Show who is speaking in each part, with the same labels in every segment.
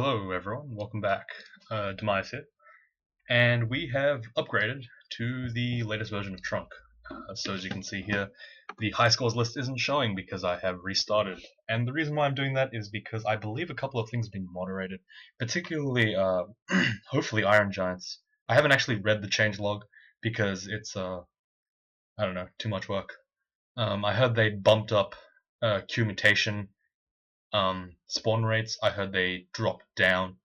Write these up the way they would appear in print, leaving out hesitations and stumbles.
Speaker 1: Hello everyone, welcome back. Demise here, and we have upgraded to the latest version of Trunk. So as you can see here, the high scores list isn't showing because I have restarted. And the reason why I'm doing that is because I believe a couple of things have been moderated, particularly, hopefully Iron Giants. I haven't actually read the changelog because it's, I don't know, too much work. I heard they bumped up Q mutation spawn rates. I heard they dropped down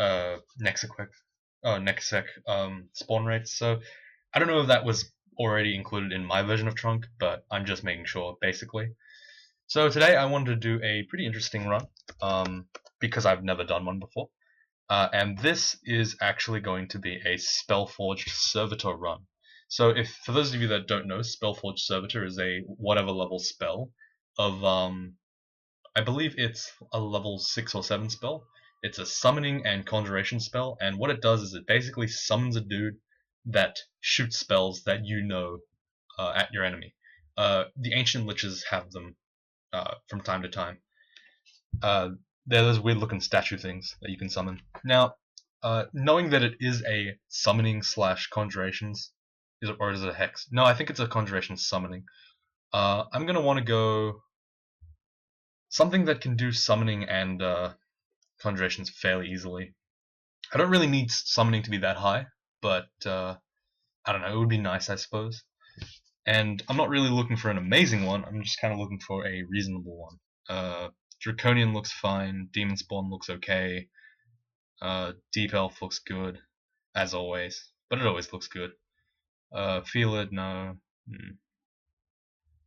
Speaker 1: Nexec spawn rates. So I don't know if that was already included in my version of Trunk, but I'm just making sure, basically. So today I wanted to do a pretty interesting run, because I've never done one before. And this is actually going to be a Spellforged Servitor run. So if, for those of you that don't know, Spellforged Servitor is a whatever level spell of, I believe it's a level 6 or 7 spell. It's a summoning and conjuration spell, and what it does is it basically summons a dude that shoots spells that you know at your enemy. The ancient liches have them from time to time. They're those weird looking statue things that you can summon. Now, knowing that it is a summoning slash conjurations, or is it a hex? No, I think it's a conjuration summoning. I'm gonna want to go something that can do summoning and conjurations fairly easily. I don't really need summoning to be that high, but I don't know, it would be nice, I suppose. And I'm not really looking for an amazing one, I'm just kind of looking for a reasonable one. Draconian looks fine, Demon Spawn looks okay, Deep Elf looks good, as always, but it always looks good. Feel it, no.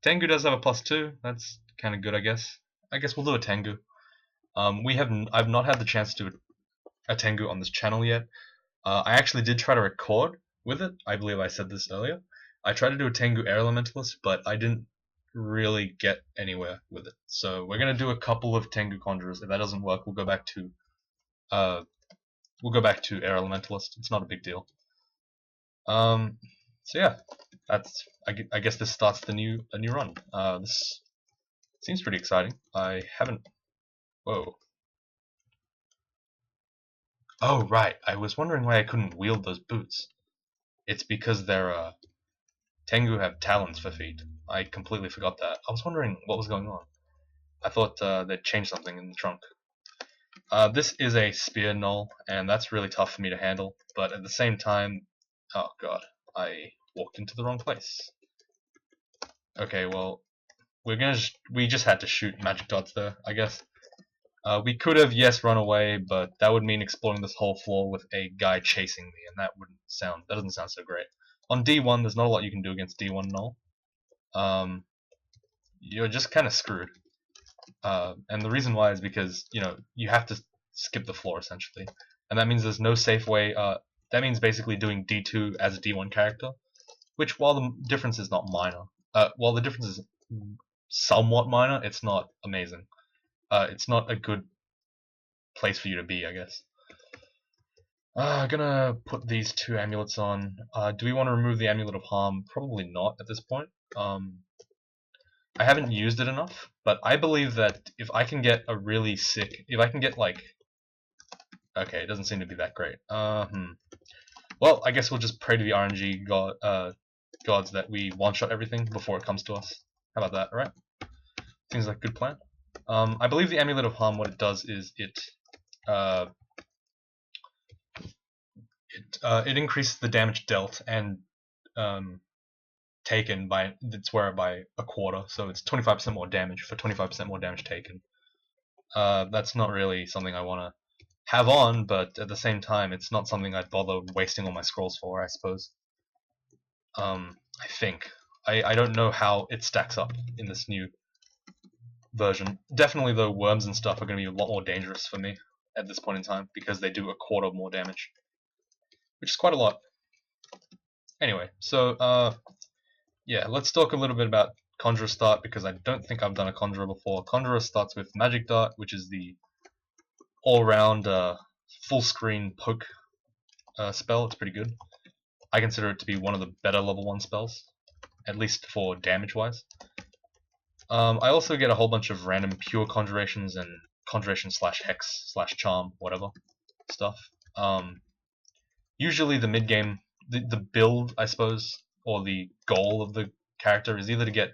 Speaker 1: Tengu does have a +2, that's kind of good, I guess. I guess we'll do a Tengu. I've not had the chance to do a Tengu on this channel yet. I actually did try to record with it. I believe I said this earlier. I tried to do a Tengu Air Elementalist, but I didn't really get anywhere with it. So we're gonna do a couple of Tengu Conjurers. If that doesn't work, we'll go back to Air Elementalist. It's not a big deal. So yeah, that's I guess this starts a new run. This seems pretty exciting. I haven't. Whoa. Oh, right. I was wondering why I couldn't wield those boots. It's because they're, Tengu have talons for feet. I completely forgot that. I was wondering what was going on. I thought they'd changed something in the trunk. This is a spear null, and that's really tough for me to handle, but at the same time... Oh god, I walked into the wrong place. Okay, well, we just had to shoot magic dots there, I guess. We could have, yes, run away, but that would mean exploring this whole floor with a guy chasing me, and that doesn't sound so great. On D1, there's not a lot you can do against D1 null. You're just kind of screwed. And the reason why is because, you have to skip the floor, essentially. And that means there's no safe way, that means basically doing D2 as a D1 character, which, while the difference is not minor, while the difference is somewhat minor, it's not amazing. It's not a good place for you to be, I guess. I'm gonna put these two amulets on. Do we want to remove the Amulet of Harm? Probably not at this point. I haven't used it enough, but I believe that if I can get a really sick... If I can get, like... Okay, it doesn't seem to be that great. Well, I guess we'll just pray to the RNG gods that we one-shot everything before it comes to us. How about that, alright? Seems like a good plan. I believe the Amulet of Harm, what it does is it increases the damage dealt and taken by its wearer by a quarter, so it's 25% more damage for 25% more damage taken. That's not really something I want to have on, but at the same time, it's not something I'd bother wasting all my scrolls for, I suppose. I think. I don't know how it stacks up in this new version. Definitely, though, worms and stuff are going to be a lot more dangerous for me at this point in time because they do a quarter more damage, which is quite a lot. Anyway, so yeah, let's talk a little bit about Conjurer Start because I don't think I've done a Conjurer before. Conjurer starts with Magic Dart, which is the all-round full screen poke spell. It's pretty good. I consider it to be one of the better level 1 spells, at least for damage wise. I also get a whole bunch of random pure conjurations and conjuration slash hex slash charm, whatever stuff. Usually the mid game, the build, I suppose, or the goal of the character is either to get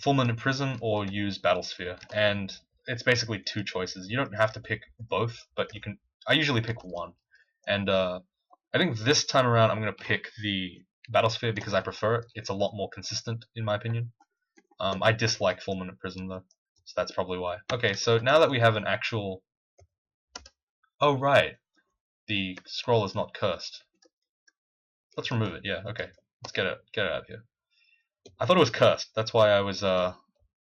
Speaker 1: Fulminant Prison or use Battlesphere, and it's basically two choices. You don't have to pick both, but you can. I usually pick one, and I think this time around I'm gonna pick the Battlesphere because I prefer it. It's a lot more consistent, in my opinion. I dislike Fulminant Prison though, so that's probably why. Okay, so now that we have an actual. Oh right, the scroll is not cursed. Let's remove it. Yeah, okay. Let's get it out of here. I thought it was cursed. That's why I was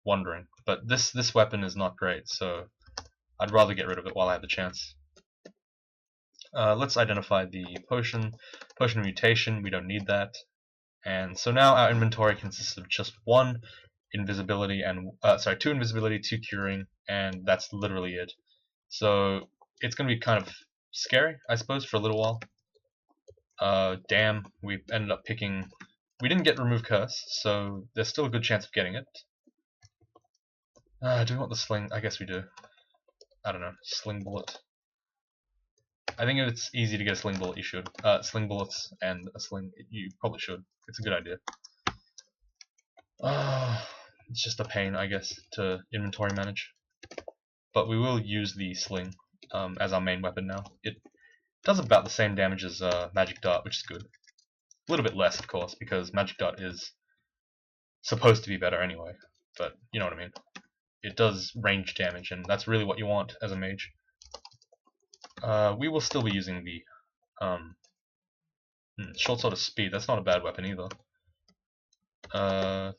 Speaker 1: wondering. But this weapon is not great, so I'd rather get rid of it while I have the chance. Let's identify the potion. Potion of mutation. We don't need that. And so now our inventory consists of just one invisibility and two invisibility, 2 curing, and that's literally it. So it's gonna be kind of scary, I suppose, for a little while. Damn, we ended up picking. We didn't get remove curse, so there's still a good chance of getting it. Do we want the sling? I guess we do. I don't know. Sling bullet. I think if it's easy to get a sling bullet, you should. Sling bullets and a sling, you probably should. It's a good idea. It's just a pain, I guess, to inventory manage. But we will use the sling as our main weapon now. It does about the same damage as Magic Dart, which is good. A little bit less, of course, because Magic Dart is supposed to be better anyway. But you know what I mean. It does range damage, and that's really what you want as a mage. We will still be using the short sword of speed. That's not a bad weapon either.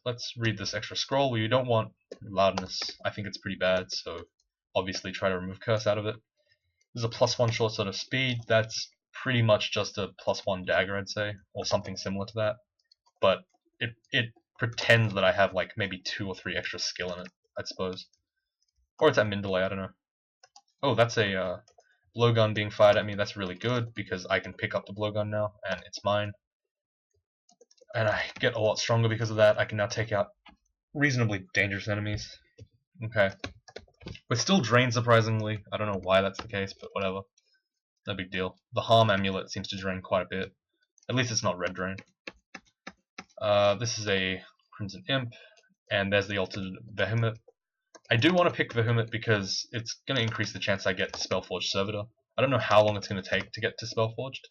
Speaker 1: Let's read this extra scroll. We don't want loudness. I think it's pretty bad, so obviously try to remove curse out of it. There's a +1 short sword of speed. That's pretty much just a +1 dagger, I'd say, or something similar to that. But it pretends that I have like maybe 2 or 3 extra skill in it, I suppose. Or it's at min delay, I don't know. Oh, that's a blowgun being fired at me. That's really good because I can pick up the blowgun now and it's mine. And I get a lot stronger because of that. I can now take out reasonably dangerous enemies. Okay. We're still drained surprisingly. I don't know why that's the case, but whatever. No big deal. The harm amulet seems to drain quite a bit. At least it's not red drain. This is a Crimson Imp, and there's the alternate Vehement. I do want to pick Vehement because it's going to increase the chance I get Spellforged Servitor. I don't know how long it's going to take to get to Spellforged.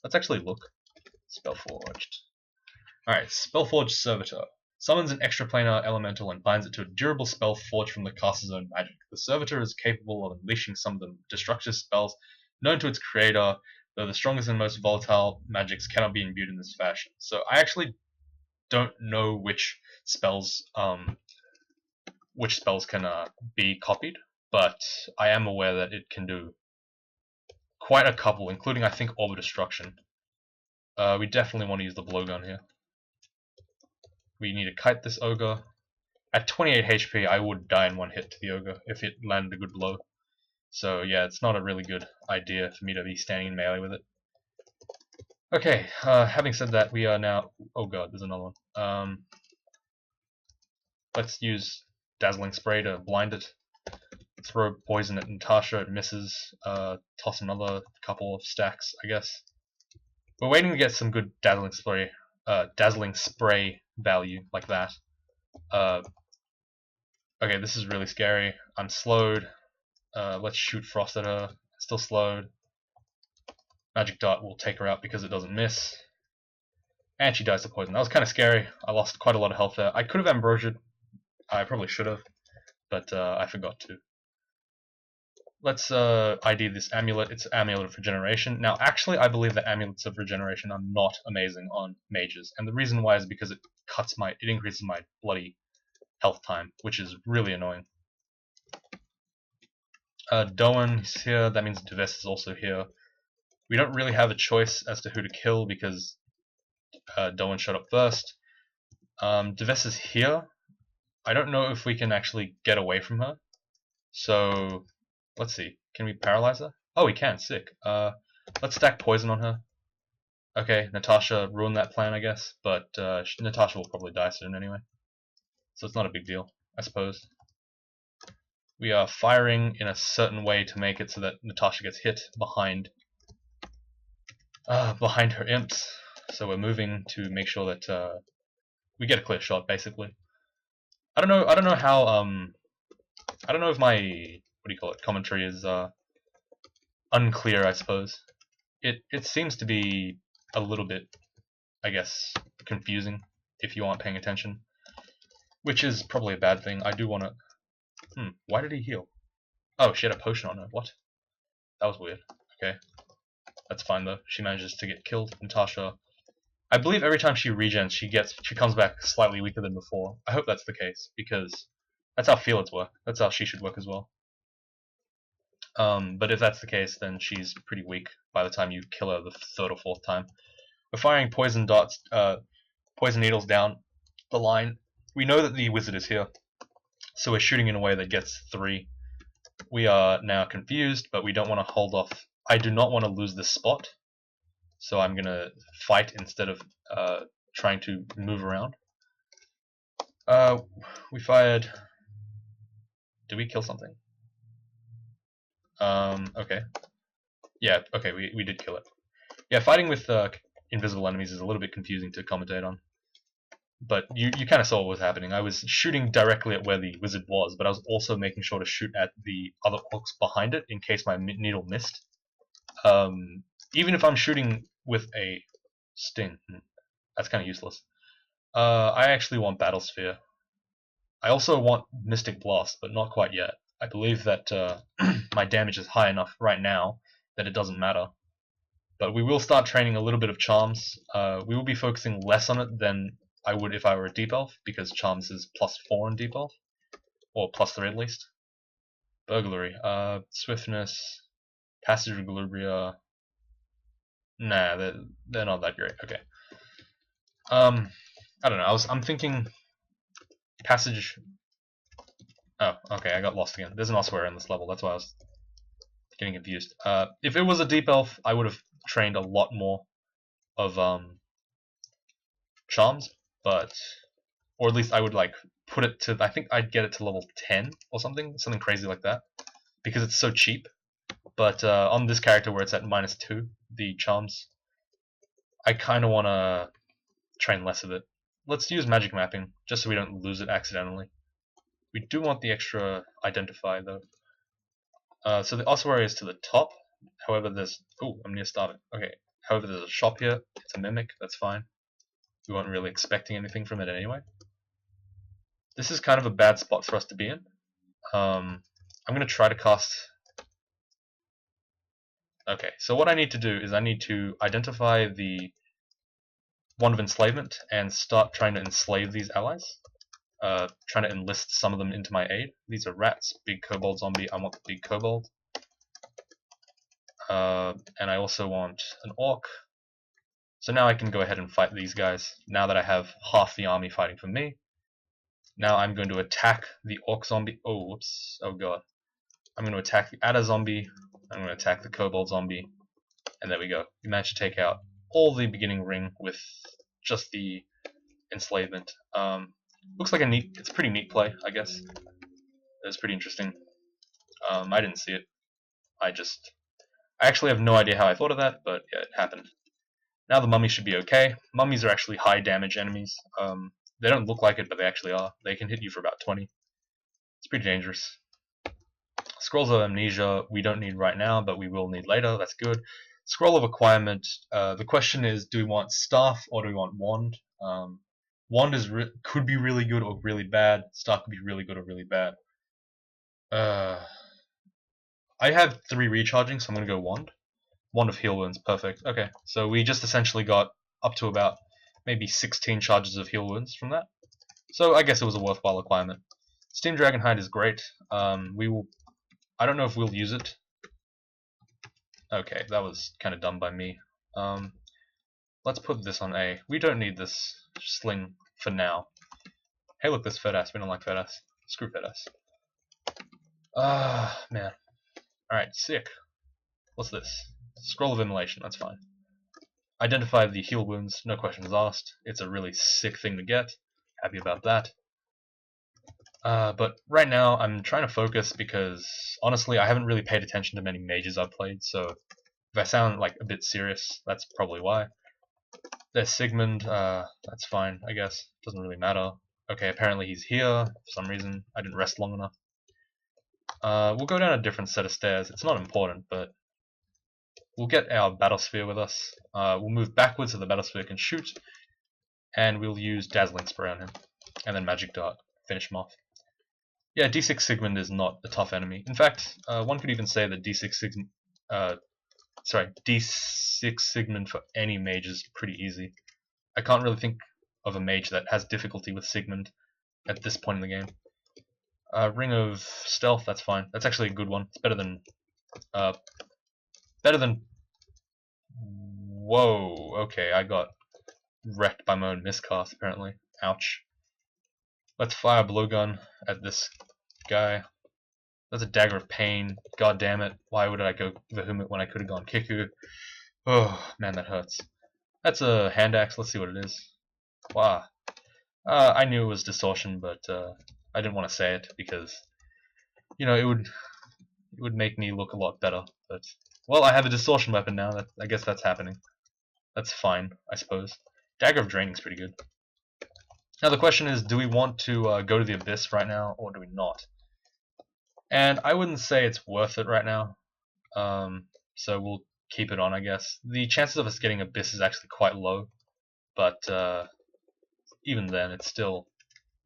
Speaker 1: Let's actually look. Spellforged. Alright, Spellforged Servitor. Summons an extraplanar elemental and binds it to a durable spell forged from the caster's own magic. The servitor is capable of unleashing some of the destructive spells known to its creator, though the strongest and most volatile magics cannot be imbued in this fashion. So I actually don't know which spells can be copied, but I am aware that it can do quite a couple, including I think Orb of Destruction. We definitely want to use the blowgun here. We need to kite this ogre. At 28 HP, I would die in one hit to the ogre if it landed a good blow. So yeah, it's not a really good idea for me to be standing in melee with it. Okay, having said that, we are now... Oh god, there's another one. Let's use Dazzling Spray to blind it. Throw poison at Natasha, it misses. Toss another couple of stacks, I guess. We're waiting to get some good Dazzling Spray value like that. Okay, this is really scary. I'm slowed. Let's shoot Frost at her. Still slowed. Magic Dart will take her out because it doesn't miss. And she dies to poison. That was kind of scary. I lost quite a lot of health there. I could have Ambrosia'd. I probably should have, but I forgot to. Let's ID this amulet. It's Amulet of Regeneration. Now, actually, I believe that Amulets of Regeneration are not amazing on mages, and the reason why is because it increases my bloody health time, which is really annoying. Doan is here. That means Demise is also here. We don't really have a choice as to who to kill because Doan showed up first. Demise is here. I don't know if we can actually get away from her. So let's see. Can we paralyze her? Oh, we can. Sick. Let's stack poison on her. Okay, Natasha ruined that plan, I guess, but Natasha will probably die soon anyway. So it's not a big deal, I suppose. We are firing in a certain way to make it so that Natasha gets hit behind her imps. So we're moving to make sure that we get a clear shot, basically. I don't know how I don't know if my commentary is unclear, I suppose. It seems to be a little bit, I guess, confusing if you aren't paying attention, which is probably a bad thing. I do want to. Why did he heal? Oh, she had a potion on her. What? That was weird. Okay, that's fine though. She manages to get killed. Natasha, I believe every time she regens, she comes back slightly weaker than before. I hope that's the case because that's how Felix work. That's how she should work as well. But if that's the case, then she's pretty weak by the time you kill her the third or fourth time. We're firing poison darts, poison needles down the line. We know that the wizard is here, so we're shooting in a way that gets 3. We are now confused, but we don't want to hold off. I do not want to lose this spot, so I'm going to fight instead of trying to move around. We fired. Did we kill something? Okay. Yeah, okay, we did kill it. Yeah, fighting with invisible enemies is a little bit confusing to commentate on. But you kind of saw what was happening. I was shooting directly at where the wizard was, but I was also making sure to shoot at the other orcs behind it in case my needle missed. Even if I'm shooting with a sting, that's kind of useless. I actually want Battle Sphere. I also want Mystic Blast, but not quite yet. I believe that my damage is high enough right now that it doesn't matter. But we will start training a little bit of Charms. We will be focusing less on it than I would if I were a Deep Elf, because Charms is +4 in Deep Elf. Or +3 at least. Burglary. Swiftness. Passage of Galubria. Nah, they're not that great. Okay. I don't know. I'm thinking Passage. Oh, okay, I got lost again. There's an Ossuary in this level, that's why I was getting confused. If it was a Deep Elf, I would have trained a lot more of Charms, or at least I would like put it to. I think I'd get it to level 10 or something crazy like that, because it's so cheap. But on this character where it's at -2, the Charms, I kind of want to train less of it. Let's use Magic Mapping just so we don't lose it accidentally. We do want the extra Identify though. So the Ossuary is to the top. However, there's... Ooh, I'm near starving. Okay. However, there's a shop here. It's a Mimic. That's fine. We weren't really expecting anything from it anyway. This is kind of a bad spot for us to be in. I'm going to try to cast... Okay, so what I need to do is I need to identify the Wand of Enslavement and start trying to enslave these allies. Trying to enlist some of them into my aid. These are rats, big kobold zombie. I want the big kobold. And I also want an orc. So now I can go ahead and fight these guys. Now that I have half the army fighting for me. Now I'm going to attack the orc zombie. Oh, whoops. Oh god. I'm going to attack the adder zombie. I'm going to attack the kobold zombie. And there we go. We managed to take out all the beginning ring with just the enslavement. Looks like it's a pretty neat play, I guess. It's pretty interesting. I didn't see it. I actually have no idea how I thought of that, but yeah, it happened. Now the mummies should be okay. Mummies are actually high damage enemies. They don't look like it, but they actually are. They can hit you for about 20. It's pretty dangerous. Scrolls of Amnesia we don't need right now, but we will need later. That's good. Scroll of Acquirement. The question is, do we want Staff or do we want Wand? Wand could be really good or really bad. Staff could be really good or really bad. I have 3 recharging, so I'm going to go Wand. Wand of Heal Wounds, perfect. Okay, so we just essentially got up to about maybe 16 charges of Heal Wounds from that. So I guess it was a worthwhile acquirement. Steam Dragonhide is great. I don't know if we'll use it. Okay, that was kind of dumb by me. Let's put this on A. We don't need this sling for now. Hey look, this fat ass. We don't like fat ass. Screw fat ass. Man. Alright, sick. What's this? Scroll of Immolation, that's fine. Identify the heal wounds, no questions asked. It's a really sick thing to get. Happy about that. But right now I'm trying to focus because honestly I haven't really paid attention to many mages I've played, so if I sound like a bit serious, that's probably why. There's Sigmund, that's fine, I guess. Doesn't really matter. Okay, apparently he's here for some reason. I didn't rest long enough. We'll go down a different set of stairs. It's not important, but we'll get our battle sphere with us. We'll move backwards so the battle sphere can shoot, and we'll use Dazzling Spray on him, and then Magic Dart, finish him off. Yeah, D6 Sigmund is not a tough enemy. In fact, one could even say that D6 Sigmund for any mage is pretty easy. I can't really think of a mage that has difficulty with Sigmund at this point in the game. Ring of Stealth, that's fine. That's actually a good one. It's better than Whoa, okay, I got wrecked by my own miscast apparently. Ouch. Let's fire a blowgun at this guy. That's a Dagger of Pain. God damn it. Why would I go Vehement when I could have gone Kiku? Oh, man, that hurts. That's a hand axe. Let's see what it is. Wow. I knew it was distortion, but I didn't want to say it because, you know, it would make me look a lot better. But well, I have a distortion weapon now. I guess that's happening. That's fine, I suppose. Dagger of Draining is pretty good. Now the question is, do we want to go to the Abyss right now, or do we not? And I wouldn't say it's worth it right now. So we'll keep it on, I guess. The chances of us getting Abyss is actually quite low, but even then, it's still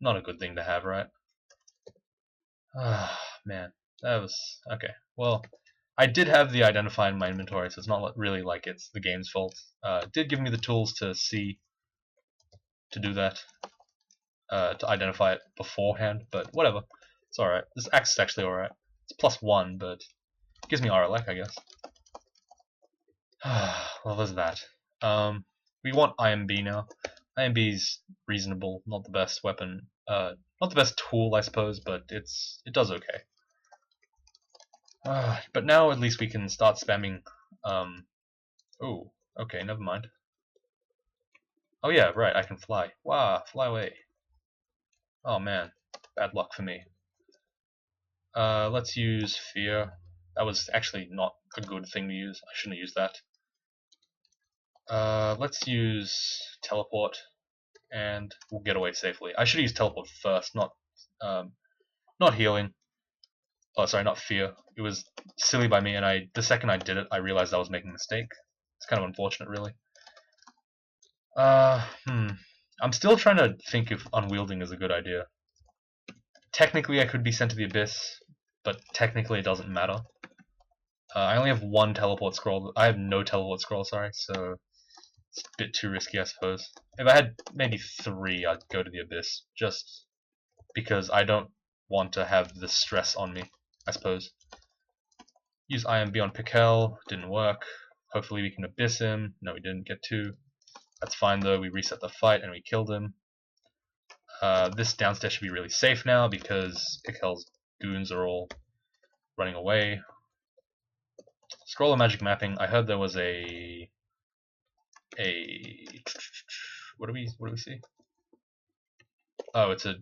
Speaker 1: not a good thing to have, right? Ah, man, that was okay. Well, I did have the identifier in my inventory, so it's not really like it's the game's fault. It did give me the tools to to do that, to identify it beforehand, but whatever. It's alright. This axe is actually alright. It's +1, but it gives me RLX, I guess. Well, there's that. We want IMB now. IMB's reasonable, not the best weapon, not the best tool, I suppose, but it does okay. But now at least we can start spamming. Oh, okay, never mind. Oh yeah, right, I can fly. Wow, fly away. Oh man, bad luck for me. Let's use Fear. That was actually not a good thing to use. I shouldn't have used that. Let's use Teleport, and we'll get away safely. I should use Teleport first, not healing. Oh, sorry, not Fear. It was silly by me, and the second I did it, I realized I was making a mistake. It's kind of unfortunate, really. I'm still trying to think if Unwielding is a good idea. Technically, I could be sent to the Abyss, but technically it doesn't matter. I only have one teleport scroll. I have no teleport scroll, sorry, so it's a bit too risky, I suppose. If I had maybe 3, I'd go to the Abyss, just because I don't want to have the stress on me, I suppose. Use IMB on Pikel, didn't work. Hopefully we can Abyss him. No, we didn't get 2. That's fine though, we reset the fight and we killed him. This downstairs should be really safe now because Pikel's goons are all running away. Scroll of Magic Mapping. I heard there was a what do we see? Oh, it's a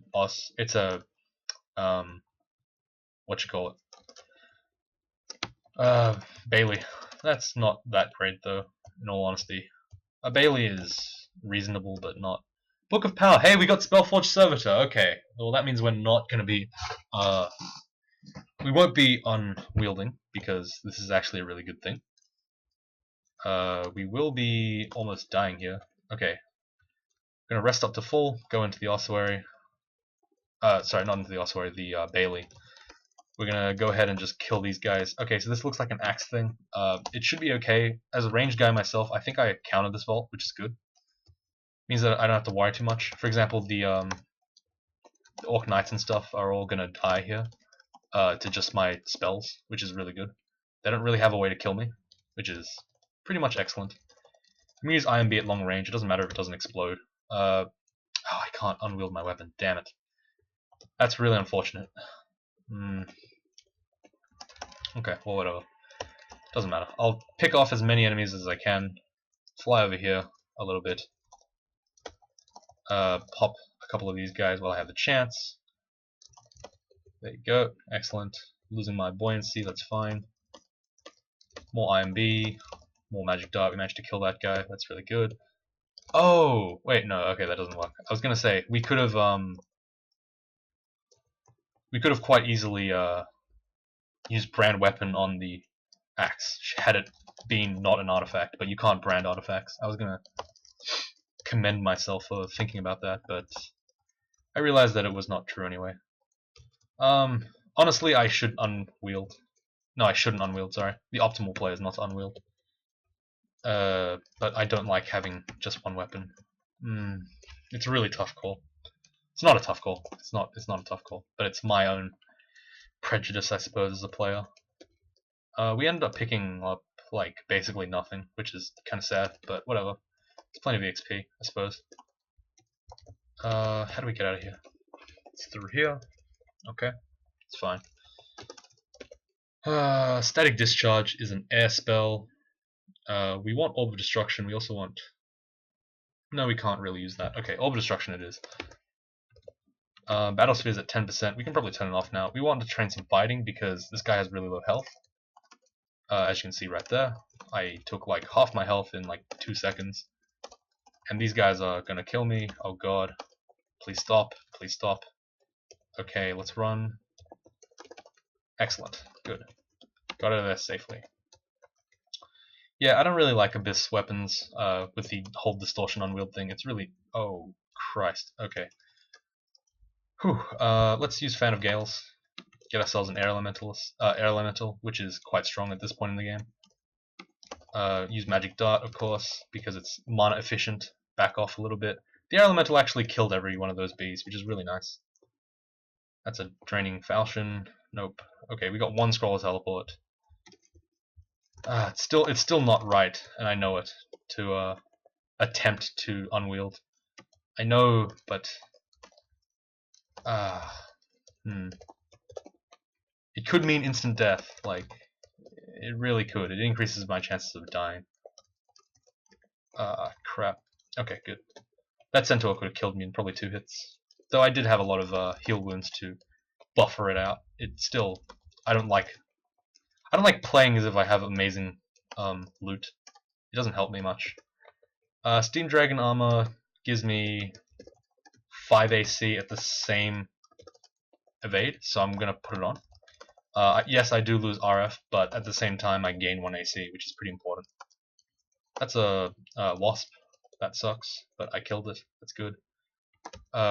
Speaker 1: what you call it? Bailey. That's not that great though, in all honesty. A Bailey is reasonable, but not. Book of Power. Hey, we got Spellforged Servitor. Okay, well that means we're not gonna be we won't be unwielding because this is actually a really good thing. We will be almost dying here. Okay, I'm gonna rest up to full. Go into the ossuary. Sorry, not into the ossuary. The Bailey. We're gonna go ahead and just kill these guys. Okay, so this looks like an axe thing. It should be okay. As a ranged guy myself, I think I countered this vault, which is good. Means that I don't have to worry too much. For example, the Orc Knights and stuff are all gonna die here to just my spells, which is really good. They don't really have a way to kill me, which is pretty much excellent. I'm gonna use IMB at long range. It doesn't matter if it doesn't explode. Oh, I can't unwield my weapon. Damn it. That's really unfortunate. Okay, well, whatever. Doesn't matter. I'll pick off as many enemies as I can. Fly over here a little bit. Pop a couple of these guys while I have the chance. There you go. Excellent. Losing my buoyancy, that's fine. More IMB, more magic dart. We managed to kill that guy. That's really good. Oh, wait, no. Okay, that doesn't work. I was gonna say we could have quite easily used brand weapon on the axe had it been not an artifact, but you can't brand artifacts. I was gonna commend myself for thinking about that, but I realized that it was not true anyway. Honestly, I should unwield. No, I shouldn't unwield, sorry. The optimal play is not to unwield. But I don't like having just one weapon. It's a really tough call. It's not a tough call. It's not a tough call, but it's my own prejudice, I suppose, as a player. We ended up picking up, like, basically nothing, which is kind of sad, but whatever. It's plenty of EXP, I suppose. How do we get out of here? It's through here. Okay, it's fine. Static Discharge is an air spell. We want Orb of Destruction. We also want... No, we can't really use that. Okay, Orb of Destruction it is. Battle Sphere is at 10%. We can probably turn it off now. We want to train some fighting because this guy has really low health. As you can see right there, I took like half my health in like 2 seconds. And these guys are gonna kill me. Oh god. Please stop. Please stop. Okay, let's run. Excellent. Good. Got out of there safely. Yeah, I don't really like Abyss weapons with the whole distortion unwield thing. It's really... Oh, Christ. Okay. Whew. Let's use Fan of Gales. Get ourselves an air elemental, which is quite strong at this point in the game. Use Magic Dart, of course, because it's mana efficient. Back off a little bit. The air elemental actually killed every one of those bees, which is really nice. That's a draining falchion. Nope. Okay, we got one scroll of teleport. It's still not right, and I know it, to attempt to unwield. I know, but it could mean instant death. Like, it really could. It increases my chances of dying. Crap. Okay, good. That centaur could have killed me in probably 2 hits. Though I did have a lot of heal wounds to buffer it out. It still, I don't like playing as if I have amazing loot. It doesn't help me much. Steam Dragon Armor gives me 5 AC at the same evade, so I'm gonna put it on. Yes, I do lose RF, but at the same time I gain 1 AC, which is pretty important. That's a wasp. That sucks, but I killed it. That's good.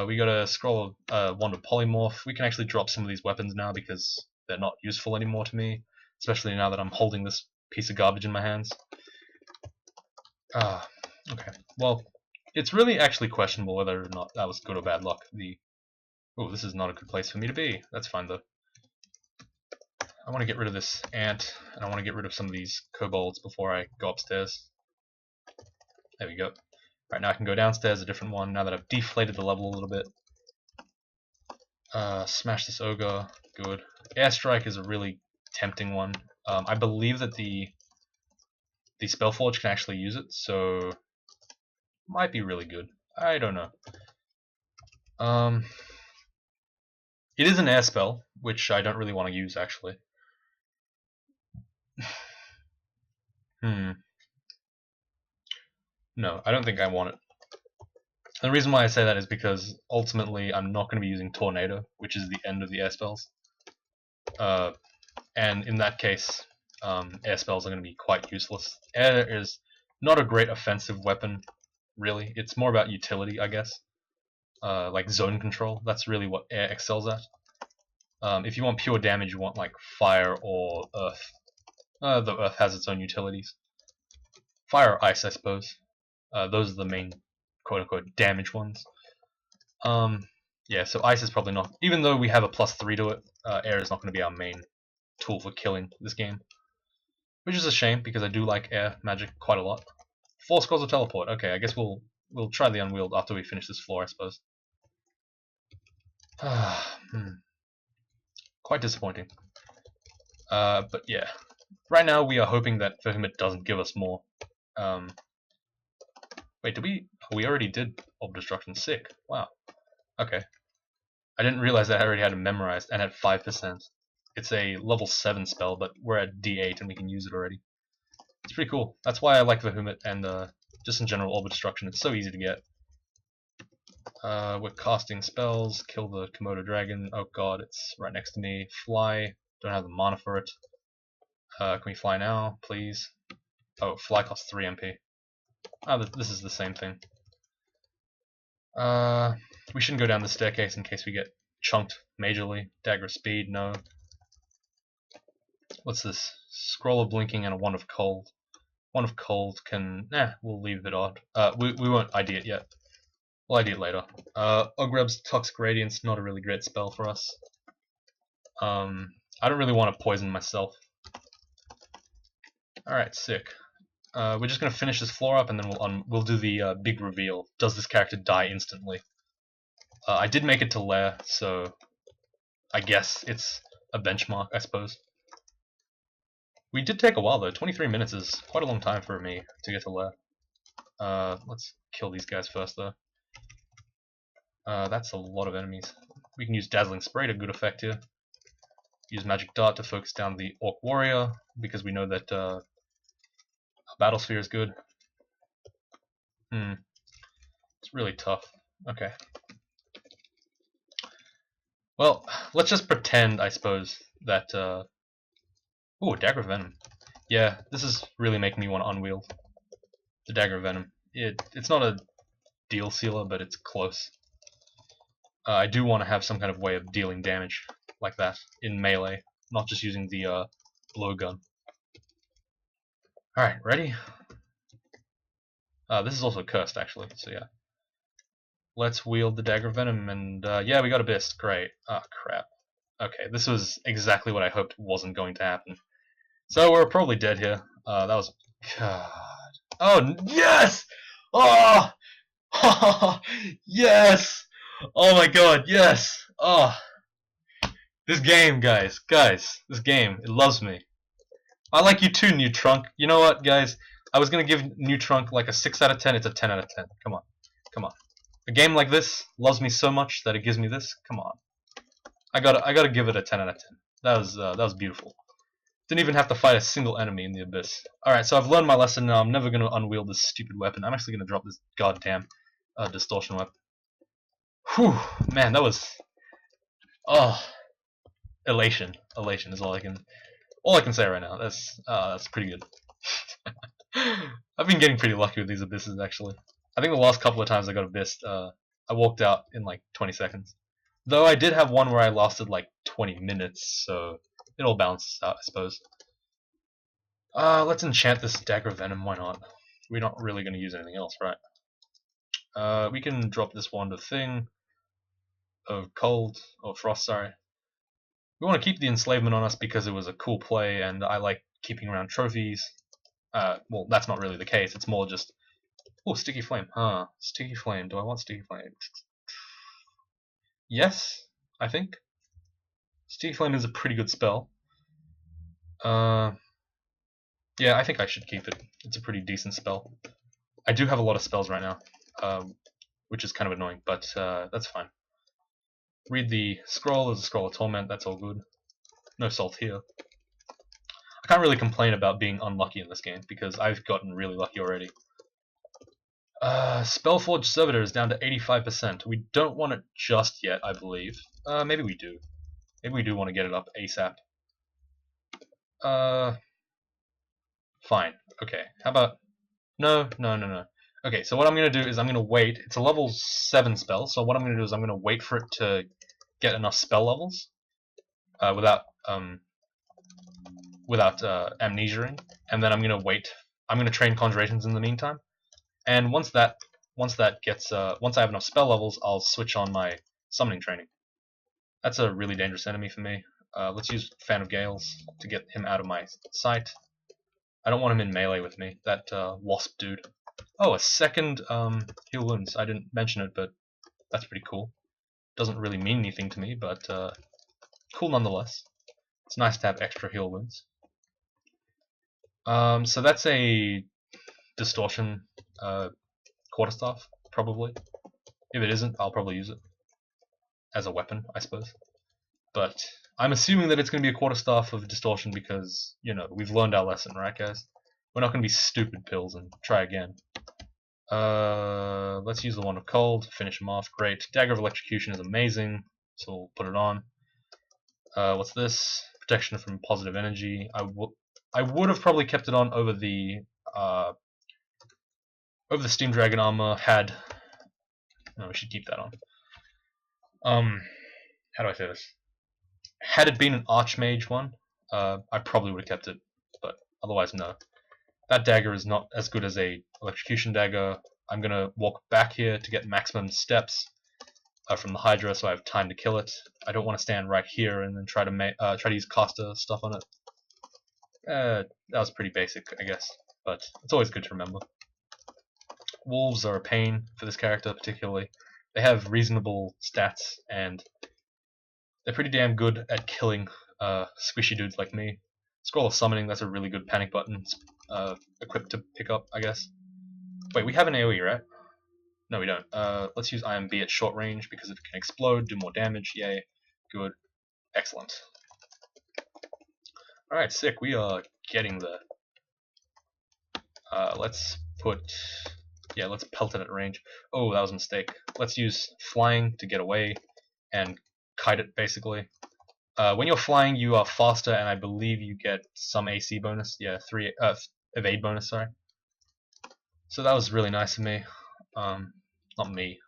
Speaker 1: We got a scroll of Wand of Polymorph. We can actually drop some of these weapons now because they're not useful anymore to me, especially now that I'm holding this piece of garbage in my hands. Okay. Well, it's really actually questionable whether or not that was good or bad luck. Oh, this is not a good place for me to be. That's fine though. I want to get rid of this ant, and I want to get rid of some of these kobolds before I go upstairs. There we go. Right, now I can go downstairs, a different one, now that I've deflated the level a little bit. Smash this ogre, good. Airstrike is a really tempting one. I believe that the Spellforged can actually use it, so might be really good. I don't know. It is an air spell, which I don't really want to use actually. No, I don't think I want it. The reason why I say that is because ultimately I'm not going to be using Tornado, which is the end of the air spells. And in that case, air spells are going to be quite useless. Air is not a great offensive weapon, really. It's more about utility, I guess. Like zone control, that's really what air excels at. If you want pure damage, you want like fire or earth. The earth has its own utilities. Fire or ice, I suppose. Those are the main quote-unquote damage ones. Yeah, so ice is probably not... Even though we have a +3 to it, air is not going to be our main tool for killing this game. Which is a shame, because I do like air magic quite a lot. 4 scrolls of teleport. Okay, I guess we'll try the unwield after we finish this floor, I suppose. Quite disappointing. But yeah. Right now we are hoping that for him it doesn't give us more. Wait, did we... We already did Orb Destruction. Sick. Wow. Okay. I didn't realize that I already had it memorized and at 5%. It's a level 7 spell, but we're at D8 and we can use it already. It's pretty cool. That's why I like Vehemit and just in general Orb Destruction. It's so easy to get. We're casting spells, kill the Komodo dragon. Oh god, it's right next to me. Fly, don't have the mana for it. Can we fly now, please? Oh, fly costs 3 MP. Oh, this is the same thing. We shouldn't go down the staircase in case we get chunked majorly. Dagger of speed, no. What's this? Scroll of blinking and a wand of cold. Wand of cold can... we'll leave it odd. We won't ID it yet. We'll ID it later. Ogreb's Toxic Radiance, not a really great spell for us. I don't really want to poison myself. Alright, sick. We're just gonna finish this floor up and then we'll do the big reveal. Does this character die instantly? I did make it to Lair, so I guess it's a benchmark, I suppose. We did take a while though. 23 minutes is quite a long time for me to get to Lair. Let's kill these guys first though. That's a lot of enemies. We can use Dazzling Spray to good effect here. Use Magic Dart to focus down the Orc Warrior, because we know that Battle Sphere is good. It's really tough. Okay. Well, let's just pretend, I suppose, that... Ooh, Dagger of Venom. Yeah, this is really making me want to unwield the Dagger of Venom. It's not a deal sealer, but it's close. I do want to have some kind of way of dealing damage like that in melee, not just using the blowgun. Alright, ready? This is also cursed, actually, so yeah. Let's wield the Dagger of Venom, and yeah, we got Abyss. Great. Ah, crap. Okay, this was exactly what I hoped wasn't going to happen. So we're probably dead here. That was... God. Oh, yes! Oh! Yes! Oh my god, yes! Oh. This game, guys, this game, it loves me. I like you too, New Trunk. You know what, guys? I was gonna give New Trunk like a 6 out of 10, it's a 10 out of 10. Come on. Come on. A game like this loves me so much that it gives me this. Come on. I gotta give it a 10 out of 10. That was beautiful. Didn't even have to fight a single enemy in the Abyss. Alright, so I've learned my lesson now. I'm never gonna unwield this stupid weapon. I'm actually gonna drop this goddamn distortion weapon. Whew, man, that was... Oh, elation. Elation is all I can say right now. That's pretty good. I've been getting pretty lucky with these abysses, actually. I think the last couple of times I got abyssed, I walked out in like 20 seconds. Though I did have one where I lasted like 20 minutes, so it all balances out, I suppose. Let's enchant this Dagger of Venom, why not? We're not really going to use anything else, right? We can drop this wand of thing, of cold, or frost, sorry. We want to keep the enslavement on us because it was a cool play, and I like keeping around trophies. Well, that's not really the case, it's more just... Oh, Sticky Flame, huh? Sticky Flame, do I want Sticky Flame? Yes, I think. Sticky Flame is a pretty good spell. Yeah, I think I should keep it. It's a pretty decent spell. I do have a lot of spells right now, which is kind of annoying, but that's fine. Read the scroll, there's a Scroll of Torment, that's all good. No salt here. I can't really complain about being unlucky in this game, because I've gotten really lucky already. Spellforged Servitor is down to 85%. We don't want it just yet, I believe. Maybe we do. Maybe we do want to get it up ASAP. Fine. Okay. How about... No. Okay, so what I'm going to do is I'm going to wait. It's a level 7 spell, so what I'm going to do is I'm going to wait for it to get enough spell levels without amnesiaing, and then I'm going to wait. I'm going to train Conjurations in the meantime. And once I have enough spell levels, I'll switch on my summoning training. That's a really dangerous enemy for me. Let's use Fan of Gales to get him out of my sight. I don't want him in melee with me, that wasp dude. Oh, a second heal wounds. I didn't mention it, but that's pretty cool. Doesn't really mean anything to me, but cool nonetheless. It's nice to have extra heal wounds. So that's a distortion quarterstaff, probably. If it isn't, I'll probably use it. as a weapon, I suppose. But I'm assuming that it's going to be a quarterstaff of distortion because, you know, we've learned our lesson, right, guys? We're not going to be stupid pills and try again. Let's use the Wand of Cold, finish him off. Great. Dagger of Electrocution is amazing, so we'll put it on. What's this? Protection from positive energy. I would have probably kept it on over the Steam Dragon armor had. No, we should keep that on. How do I say this? Had it been an Archmage one, I probably would have kept it, but otherwise no. That dagger is not as good as a electrocution dagger. I'm gonna walk back here to get maximum steps from the Hydra, so I have time to kill it. I don't want to stand right here and then try to use caster stuff on it. That was pretty basic, I guess, but it's always good to remember. Wolves are a pain for this character, particularly. They have reasonable stats, and they're pretty damn good at killing squishy dudes like me. Scroll of Summoning, that's a really good panic button equipped to pick up, I guess. Wait, we have an AoE, right? No, we don't. Let's use IMB at short range because it can explode, do more damage. Yay. Good. Excellent. Alright, sick. We are getting there. Let's pelt it at range. Oh, that was a mistake. Let's use flying to get away and kite it, basically. When you're flying, you are faster, and I believe you get some AC bonus. Yeah, 3 evade bonus, sorry. So that was really nice of me. Not me.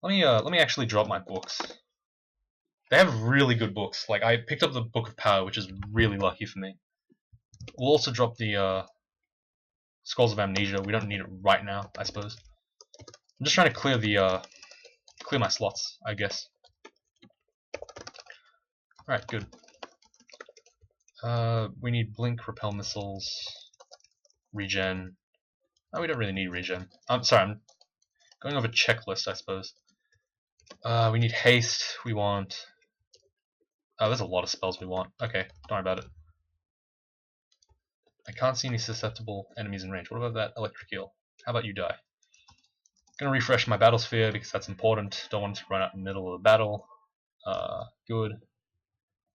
Speaker 1: Let me actually drop my books. They have really good books. Like, I picked up the Book of Power, which is really lucky for me. We'll also drop the Scrolls of Amnesia. We don't need it right now, I suppose. I'm just trying to clear the clear my slots, I guess. Alright, good. We need Blink, Repel Missiles, Regen. Oh, we don't really need Regen. I'm sorry, I'm going over checklist, I suppose. We need Haste. We want... Oh, there's a lot of spells we want. Okay, don't worry about it. I can't see any susceptible enemies in range. What about that Electric Eel? How about you die? Gonna refresh my battle sphere because that's important. Don't want it to run out in the middle of the battle. Good.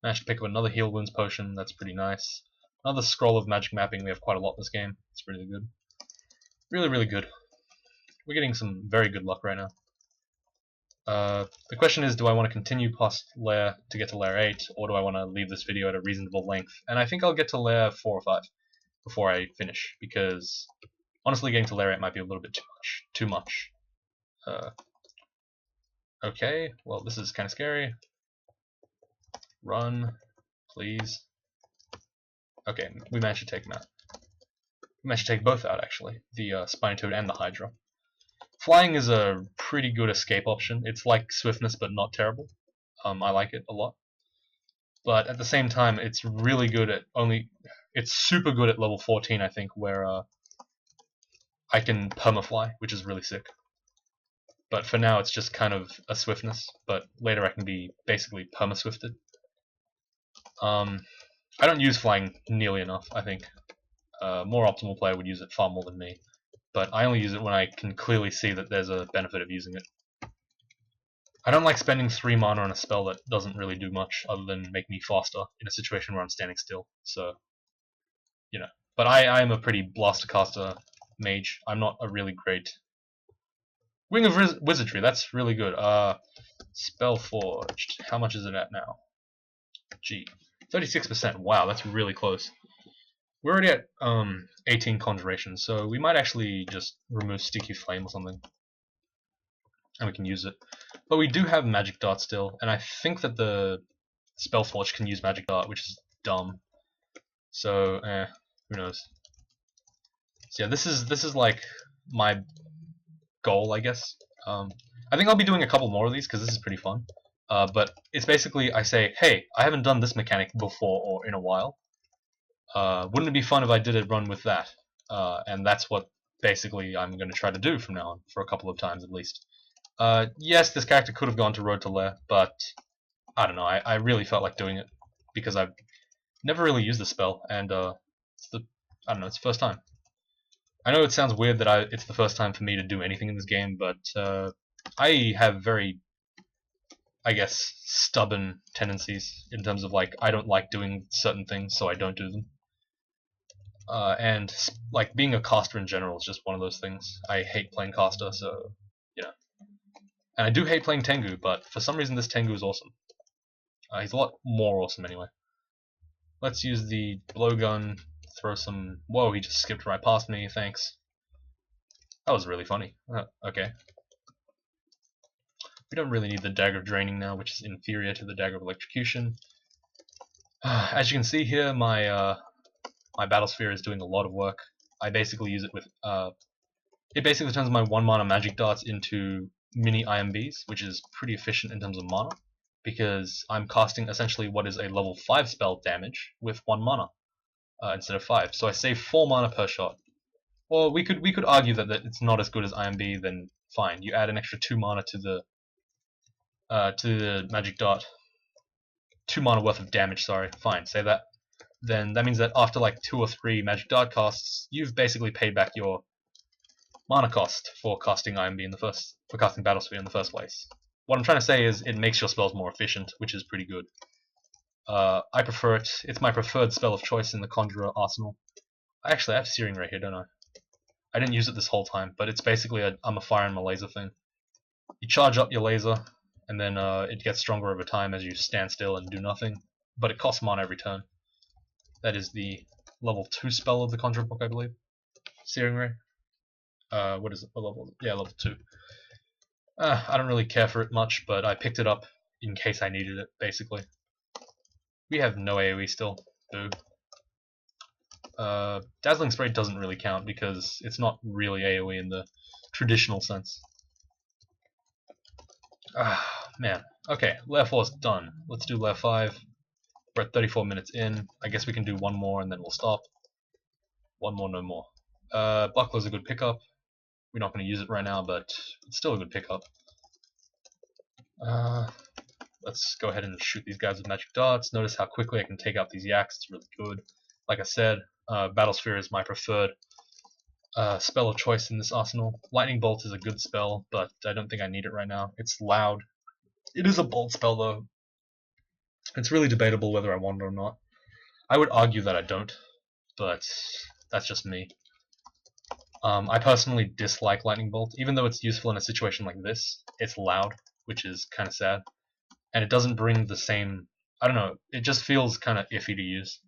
Speaker 1: Managed to pick up another Heal Wounds potion. That's pretty nice. Another Scroll of Magic Mapping. We have quite a lot in this game. It's really good. Really, really good. We're getting some very good luck right now. The question is, do I want to continue past Lair to get to Lair 8, or do I want to leave this video at a reasonable length? And I think I'll get to Lair 4 or 5 before I finish, because honestly getting to Lair 8 might be a little bit too much. Okay, well this is kind of scary. Run, please. Okay, we managed to take them out. We managed to take both out, actually. The Spiny Toad and the Hydra. Flying is a pretty good escape option. It's like swiftness, but not terrible. I like it a lot. But at the same time, it's really good at it's super good at level 14, I think, where I can permafly, which is really sick. But for now, it's just kind of a swiftness. But later, I can be basically perma-swifted. I don't use flying nearly enough, I think. More optimal player would use it far more than me. But I only use it when I can clearly see that there's a benefit of using it. I don't like spending 3 mana on a spell that doesn't really do much other than make me faster in a situation where I'm standing still. So, you know. But I am a pretty blaster caster mage. I'm not a really great... Wing of Wizardry, that's really good. Spellforged. How much is it at now? Gee. 36%. Wow, that's really close. We're already at 18 Conjuration, so we might actually just remove Sticky Flame or something. And we can use it. But we do have Magic Dart still, and I think that the Spellforged can use Magic Dart, which is dumb. So, who knows. So yeah, this is like my goal, I guess. I think I'll be doing a couple more of these, because this is pretty fun. But it's basically, I say, hey, I haven't done this mechanic before or in a while. Wouldn't it be fun if I did a run with that? And that's what basically I'm going to try to do from now on, for a couple of times at least. Yes, this character could have gone to Road to Lair, but I don't know, I really felt like doing it, because I've never really used the spell, and I don't know, it's the first time. I know it sounds weird that it's the first time for me to do anything in this game, but I have very I guess, stubborn tendencies in terms of like I don't like doing certain things, so I don't do them. And like being a caster in general is just one of those things. I hate playing caster, so you know. And I do hate playing Tengu, but for some reason this Tengu is awesome. He's a lot more awesome anyway. Let's use the blowgun. Throw some. Whoa! He just skipped right past me. Thanks. That was really funny. Okay. We don't really need the Dagger of Draining now, which is inferior to the Dagger of Electrocution. As you can see here, my Battle Sphere is doing a lot of work. I basically use it with it basically turns my 1 mana magic darts into mini IMBs, which is pretty efficient in terms of mana, because I'm casting essentially what is a level 5 spell damage with 1 mana instead of 5. So I save 4 mana per shot. Well, we could argue that it's not as good as IMB, then fine. You add an extra 2 mana to the magic dart. 2 mana worth of damage, sorry. Fine, say that. Then that means that after like 2 or 3 magic dart casts, you've basically paid back your mana cost for casting IMB for casting Battle Sphere in the first place. What I'm trying to say is it makes your spells more efficient, which is pretty good. I prefer it. It's my preferred spell of choice in the Conjurer arsenal. Actually, I have Searing Ray here, don't I? I didn't use it this whole time, but it's basically I'm a fire and my laser thing. You charge up your laser, and then it gets stronger over time as you stand still and do nothing, but it costs mana every turn. That is the level 2 spell of the Conjurer book, I believe. Searing Ray. What is it? What level is it? Yeah, level 2. I don't really care for it much, but I picked it up in case I needed it, basically. We have no AoE still. Boo. Dazzling Spray doesn't really count because it's not really AoE in the traditional sense. Man. Okay, Lair 4's done. Let's do Lair 5. We're at 34 minutes in. I guess we can do one more and then we'll stop. One more, no more. Buckler's a good pickup. We're not going to use it right now, but it's still a good pickup. Let's go ahead and shoot these guys with magic darts. Notice how quickly I can take out these yaks. It's really good. Like I said, Battle Sphere is my preferred spell of choice in this arsenal. Lightning Bolt is a good spell, but I don't think I need it right now. It's loud. It is a bolt spell, though. It's really debatable whether I want it or not. I would argue that I don't, but that's just me. I personally dislike Lightning Bolt, even though it's useful in a situation like this. It's loud, which is kind of sad, and it doesn't bring the same. I don't know. It just feels kind of iffy to use.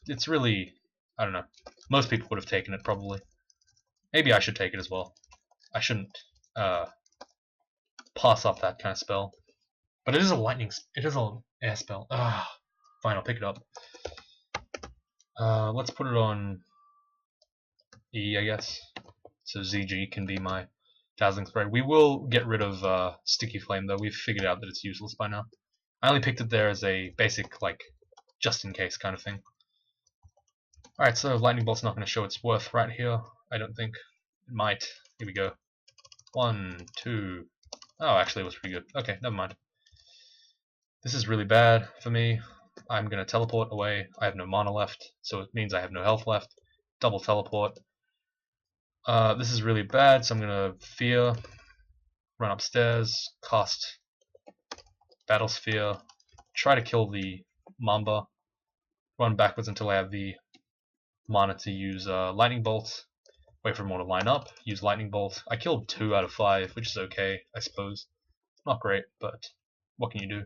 Speaker 1: It's really. I don't know. Most people would have taken it probably. Maybe I should take it as well. I shouldn't pass up that kind of spell. But it is a lightning. It is an air spell. Fine, I'll pick it up. Let's put it on E, I guess. So ZG can be my Dazzling Spray. We will get rid of Sticky Flame, though. We've figured out that it's useless by now. I only picked it there as a basic, like, just in case kind of thing. Alright, so Lightning Bolt's not going to show its worth right here. I don't think. It might. Here we go. 1, 2. Oh, actually, it was pretty good. Okay, never mind. This is really bad for me. I'm going to teleport away. I have no mana left, so it means I have no health left. Double teleport. This is really bad, so I'm going to Fear, run upstairs, cast Battle Sphere, try to kill the Mamba, run backwards until I have the mana to use Lightning Bolt, wait for more to line up, use Lightning Bolt. I killed 2 out of 5, which is okay, I suppose. Not great, but what can you do?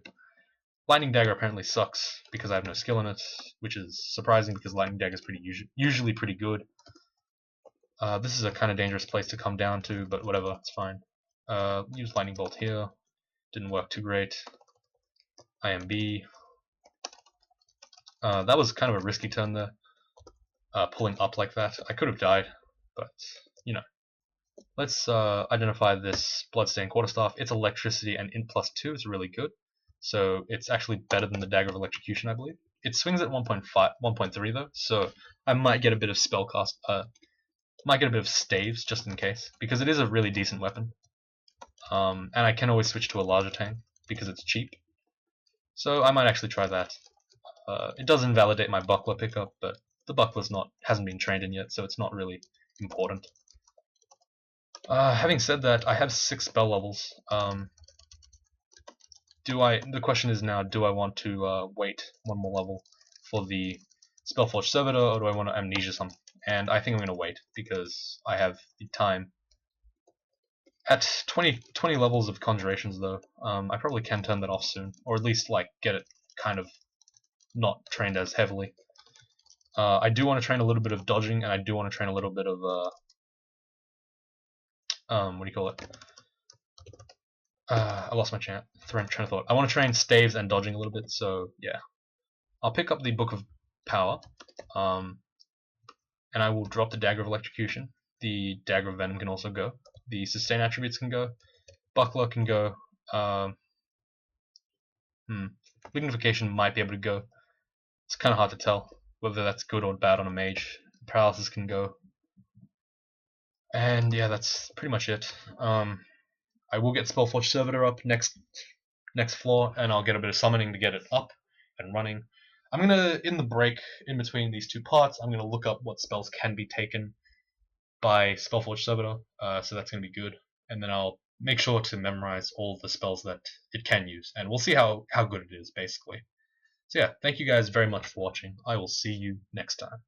Speaker 1: Lightning Dagger apparently sucks because I have no skill in it, which is surprising because Lightning Dagger is usually pretty good. This is a kind of dangerous place to come down to, but whatever, it's fine. Use Lightning Bolt here. Didn't work too great. IMB. That was kind of a risky turn there. Pulling up like that. I could have died, but, you know. Let's identify this Bloodstained Quarterstaff. It's electricity and int +2. It's really good. So it's actually better than the Dagger of Electrocution, I believe. It swings at 1.3 though, so I might get a bit of spellcast. Might get a bit of staves just in case, because it is a really decent weapon. And I can always switch to a larger tank because it's cheap. So I might actually try that. It does invalidate my buckler pickup, but the buckler's hasn't been trained in yet, so it's not really important. Having said that, I have 6 spell levels. The question is now, do I want to wait one more level for the Spellforged Servitor, or do I want to Amnesia some? And I think I'm going to wait, because I have the time. At 20 levels of Conjurations, though, I probably can turn that off soon, or at least like get it kind of not trained as heavily. I do want to train a little bit of dodging, and I do want to train a little bit of what do you call it? I lost my train of thought. I want to train staves and dodging a little bit, so yeah. I'll pick up the Book of Power, and I will drop the Dagger of Electrocution. The Dagger of Venom can also go. The Sustain attributes can go. Buckler can go. Lignification might be able to go. It's kind of hard to tell whether that's good or bad on a mage. Paralysis can go. And yeah, that's pretty much it. I will get Spellforged Servitor up next floor, and I'll get a bit of summoning to get it up and running. I'm gonna, in the break in between these two parts, I'm gonna look up what spells can be taken by Spellforged Servitor, so that's gonna be good. And then I'll make sure to memorize all the spells that it can use, and we'll see how good it is, basically. So yeah, thank you guys very much for watching. I will see you next time.